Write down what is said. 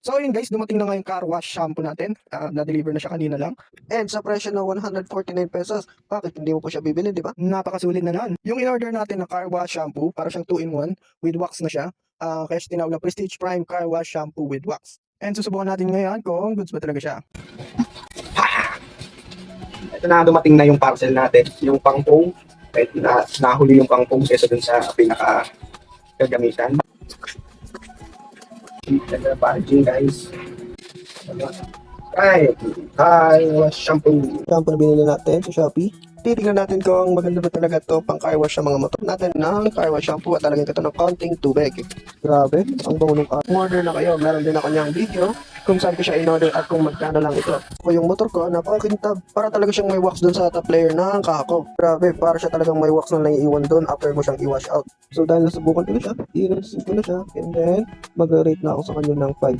So yun guys, dumating na nga yung car wash shampoo natin. Na-deliver na siya kanina lang. And sa presyo na 149 pesos, bakit hindi mo pa siya bibili, di ba? Napakasulit na nun. Yung in-order natin na car wash shampoo, para siyang 2-in-1, with wax na siya. Kaya siya tinawag na Prestige Prime Car Wash Shampoo with Wax. And susubukan natin ngayon kung goods ba talaga siya. Ito na, dumating na yung parcel natin. Yung pang-foam. Kahit nahuli yung pang-foam kesa dun sa pinaka-gagamitan. Ito na packaging guys. Right. Shampoo. Shampoo na binili natin sa Shopee. Titignan natin kung maganda ba talaga to pang car wash sa mga motor natin ng car wash shampoo at talagyan ko ito ng konting tubig. Grabe, ang bango ng car. Order na kayo. Meron din ako niyang video kung saan ko siya in-order at kung magkano lang ito. O yung motor ko, napakakintab. Para talaga siyang may wax dun sa top layer ng kako. Grabe, para siya talagang may wax na naiiwan dun after mo siyang i-wash out. So dahil nasubukan ko na siya, i-rinse ko na siya, and then mag-rate na ako sa kanya ng 5